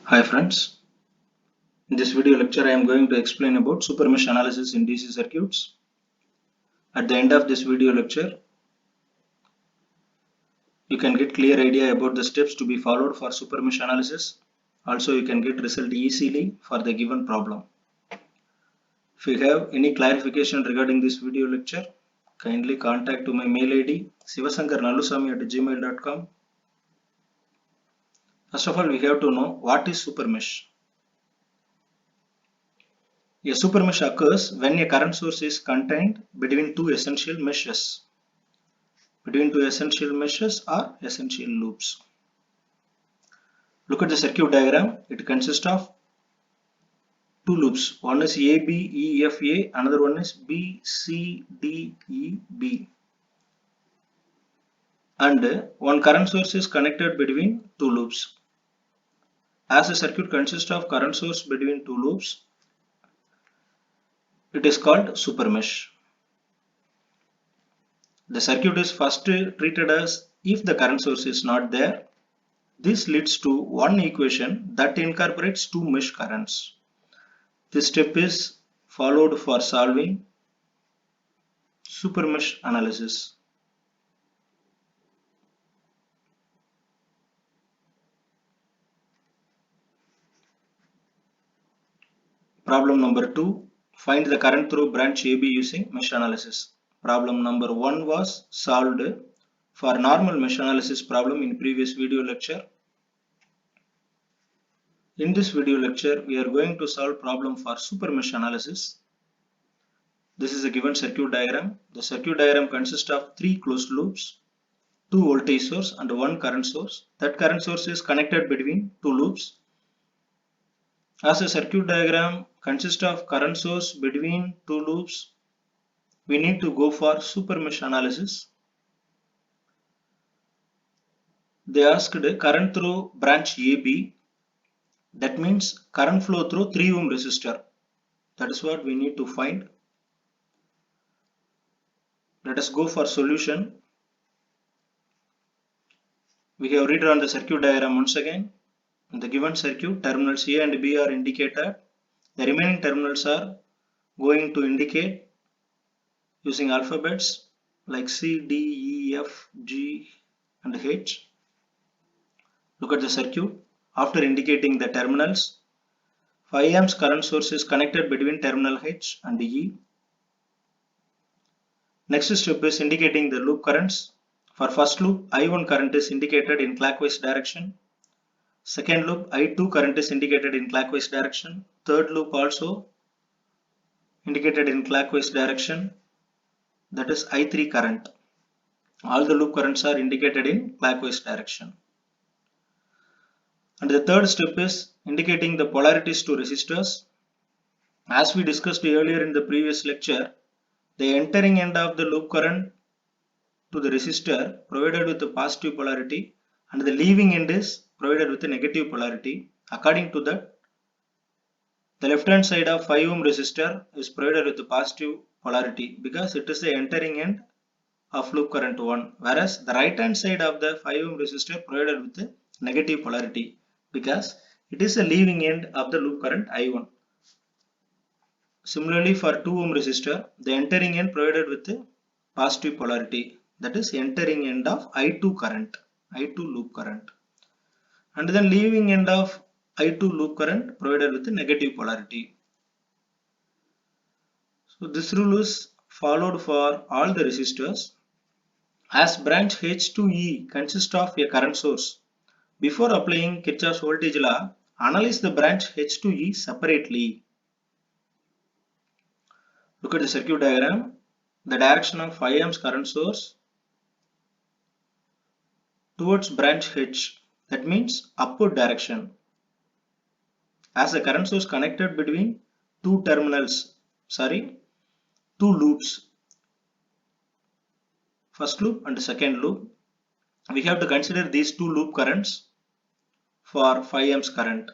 Hi friends, in this video lecture I am going to explain about supermesh analysis in DC circuits. At the end of this video lecture, you can get clear idea about the steps to be followed for supermesh analysis. Also you can get result easily for the given problem. If you have any clarification regarding this video lecture, kindly contact to my mail id sivasankarnalusamy@gmail.com. First of all, we have to know what is supermesh. A supermesh occurs when a current source is contained between two essential meshes. Or essential loops. Look at the circuit diagram. It consists of two loops. One is A, B, E, F, A. Another one is B, C, D, E, B. And one current source is connected between two loops. As the circuit consists of current source between two loops, it is called supermesh. The circuit is first treated as if the current source is not there. This leads to one equation that incorporates two mesh currents. This step is followed for solving supermesh analysis. Problem number 2. Find the current through branch AB using mesh analysis. Problem number 1 was solved for normal mesh analysis problem in previous video lecture. In this video lecture, we are going to solve problem for supermesh analysis. This is a given circuit diagram. The circuit diagram consists of three closed loops, two voltage source and one current source. That current source is connected between two loops. As a circuit diagram consists of current source between two loops, we need to go for supermesh analysis. They asked current through branch AB. That means current flow through 3 ohm resistor. That is what we need to find. Let us go for solution. We have redrawn the circuit diagram once again. In the given circuit, terminals A and B are indicated. The remaining terminals are going to indicate using alphabets like C, D, E, F, G and H. Look at the circuit. After indicating the terminals, 5 amps current source is connected between terminal H and E. Next step is indicating the loop currents. For first loop, I1 current is indicated in clockwise direction. Second loop, I2 current is indicated in clockwise direction. Third loop also indicated in clockwise direction. That is I3 current. All the loop currents are indicated in clockwise direction. And the third step is indicating the polarities to resistors. As we discussed earlier in the previous lecture, the entering end of the loop current to the resistor provided with the positive polarity and the leaving end is provided with a negative polarity. According to that, the left hand side of 5 ohm resistor is provided with the positive polarity because it is the entering end of loop current 1, whereas the right hand side of the 5 ohm resistor provided with the negative polarity because it is the leaving end of the loop current I1. Similarly, for 2 ohm resistor, the entering end provided with the positive polarity, that is entering end of I2 current, I2 loop current, and then leaving end of I2 loop current provided with the negative polarity. So this rule is followed for all the resistors. As branch H2E consists of a current source, before applying Kirchhoff's voltage law, analyze the branch H2E separately. Look at the circuit diagram. The direction of 5 amps current source towards branch H, that means upward direction. As the current source connected between two loops, first loop and second loop, we have to consider these two loop currents for 5 amps current.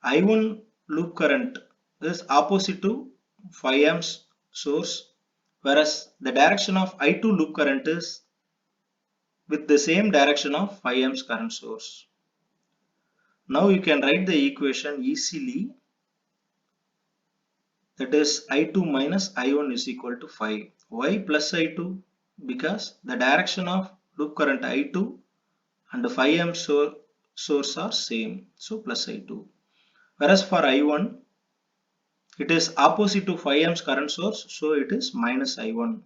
I1 loop current is opposite to 5 amps source, whereas the direction of I2 loop current is with the same direction of 5 amps current source. Now you can write the equation easily, that is I2 minus I1 is equal to 5. Why plus I2? Because the direction of loop current I2 and 5 amp source are same, so plus I2. Whereas for I1, it is opposite to 5 amps current source, so it is minus I1.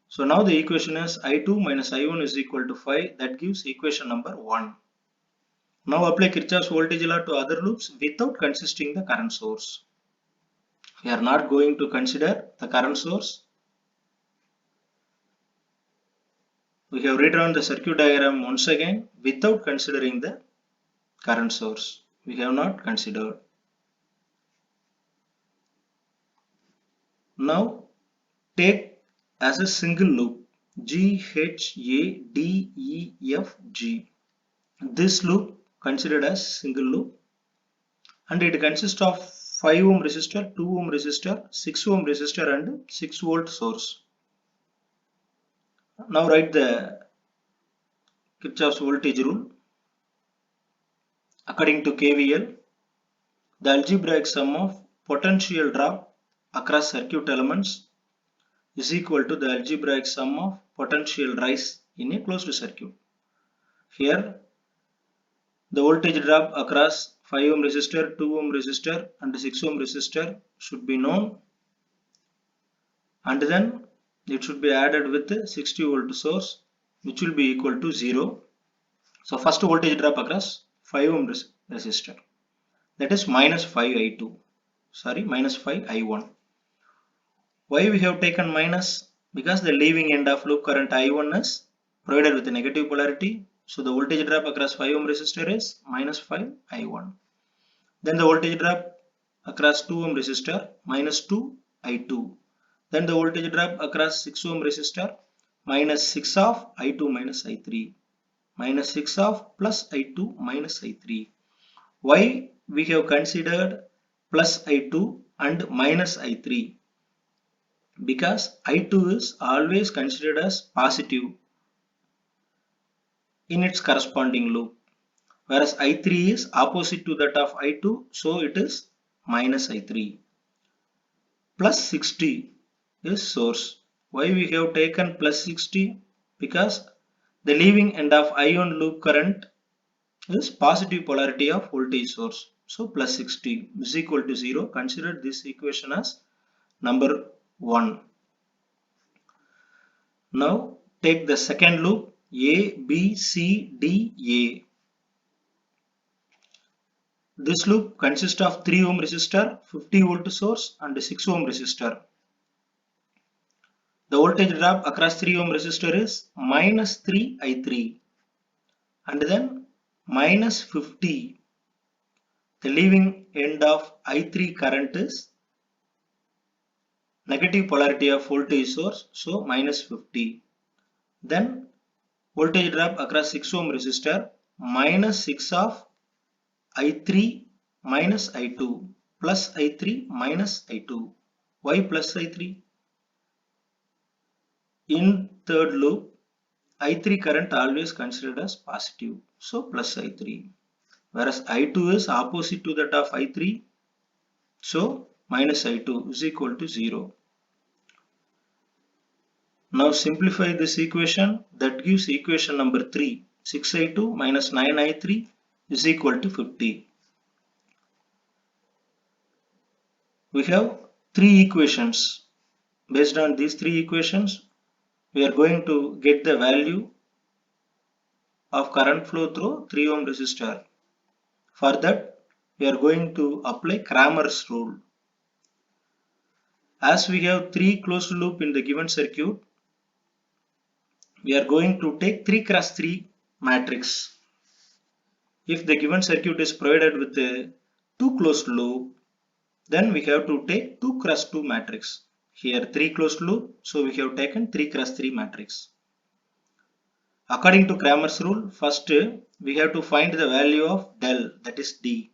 So now the equation is I2 minus I1 is equal to 5. That gives equation number 1. Now apply Kirchhoff's voltage law to other loops without considering the current source. We are not going to consider the current source. We have redrawn the circuit diagram once again without considering the current source. We have not considered. Now take as a single loop G, H, A, D, E, F, G. This loop considered as single loop, and it consists of 5 ohm resistor, 2 ohm resistor, 6 ohm resistor and 6 volt source. Now write the Kirchhoff's voltage rule. According to KVL, the algebraic sum of potential drop across circuit elements is equal to the algebraic sum of potential rise in a closed circuit. Here, the voltage drop across 5 ohm resistor, 2 ohm resistor and 6 ohm resistor should be known, and then it should be added with the 60 volt source, which will be equal to 0. So first voltage drop across 5 ohm resistor, that is minus 5 I1. Why we have taken minus? Because the leaving end of loop current I1 is provided with a negative polarity. So the voltage drop across 5 ohm resistor is minus 5 I1. Then the voltage drop across 2 ohm resistor minus 2 I2. Then the voltage drop across 6 ohm resistor minus 6 of I2 minus I3. Minus 6 of plus I2 minus I3. Why we have considered plus I2 and minus I3? Because I2 is always considered as positive in its corresponding loop, whereas I3 is opposite to that of I2, so it is minus I3. Plus 60 is source. Why we have taken plus 60? Because the leaving end of I1 loop current is positive polarity of voltage source. So plus 60 is equal to 0. Consider this equation as number 1. Now take the second loop A, B, C, D, A. This loop consists of 3 ohm resistor, 50 volt source and 6 ohm resistor. The voltage drop across 3 ohm resistor is minus 3 I3 and then minus 50. The leaving end of I3 current is negative polarity of voltage source, so minus 50. Then voltage drop across 6 ohm resistor minus 6 of I3 minus I2 plus I3 minus I2. Why plus I3? In third loop, I3 current always considered as positive, so plus I3. Whereas I2 is opposite to that of I3, so minus I2 is equal to 0. Now simplify this equation. That gives equation number 3. 6I2 minus 9I3 is equal to 50. We have 3 equations. Based on these 3 equations, we are going to get the value of current flow through 3 ohm resistor. For that, we are going to apply Cramer's rule. As we have 3 closed loop in the given circuit, we are going to take 3 cross 3 matrix. If the given circuit is provided with a 2 closed loop, then we have to take 2 cross 2 matrix. Here 3 closed loop, so we have taken 3 cross 3 matrix. According to Cramer's rule, first we have to find the value of del, that is D.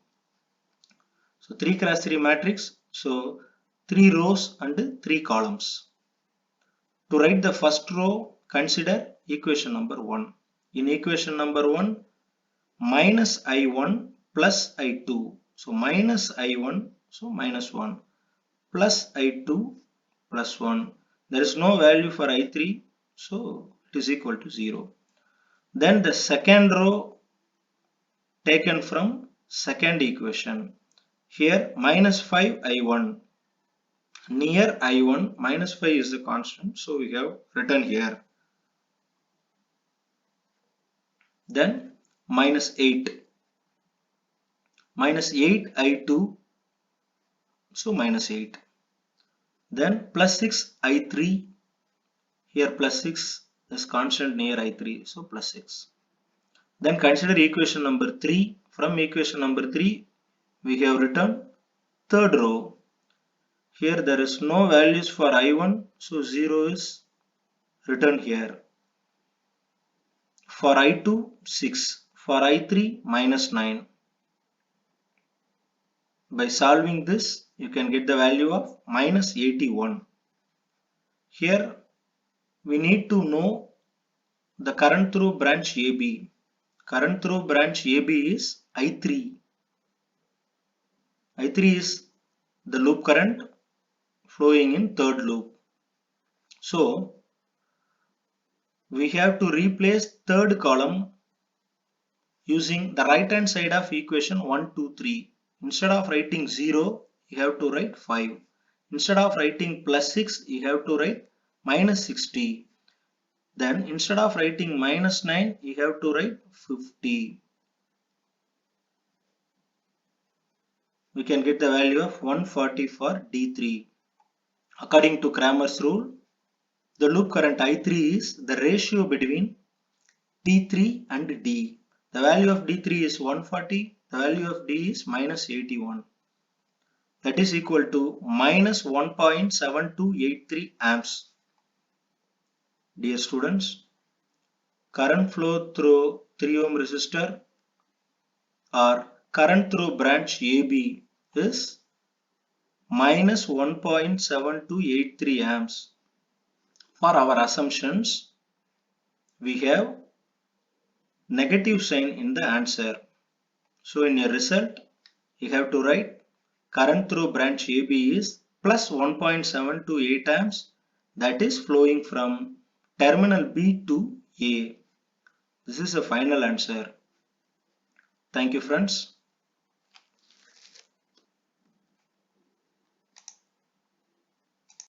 So 3 cross 3 matrix, so 3 rows and 3 columns. To write the first row, consider equation number 1. In equation number 1, minus I1 plus I2. So minus I1, so minus 1, plus I2 plus 1. There is no value for I3, so it is equal to 0. Then the second row taken from second equation. Here minus 5 I1. Near I1, minus 5 is the constant, so we have written here. Then minus 8. Minus 8 I2, so minus 8. Then plus 6 I3. Here plus 6 is constant near I3, so plus 6. Then consider equation number 3. From equation number 3, we have written third row. Here there is no values for I1, so 0 is written here. For I2, 6. For I3, minus 9. By solving this, you can get the value of minus 81. Here, we need to know the current through branch AB. Current through branch AB is I3. I3 is the loop current flowing in third loop. So, we have to replace third column using the right hand side of equation 1, 2, 3. Instead of writing 0, you have to write 5. Instead of writing plus 6, you have to write minus 60. Then instead of writing minus 9, you have to write 50. We can get the value of 140 for D3. According to Cramer's rule, the loop current I3 is the ratio between D3 and D. The value of D3 is 140, the value of D is minus 81. That is equal to minus 1.7283 amps. Dear students, current flow through 3 ohm resistor or current through branch AB is minus 1.7283 amps. For our assumptions, we have negative sign in the answer. So in your result, you have to write current through branch AB is plus 1.728 amps, that is flowing from terminal B to A. This is the final answer. Thank you friends.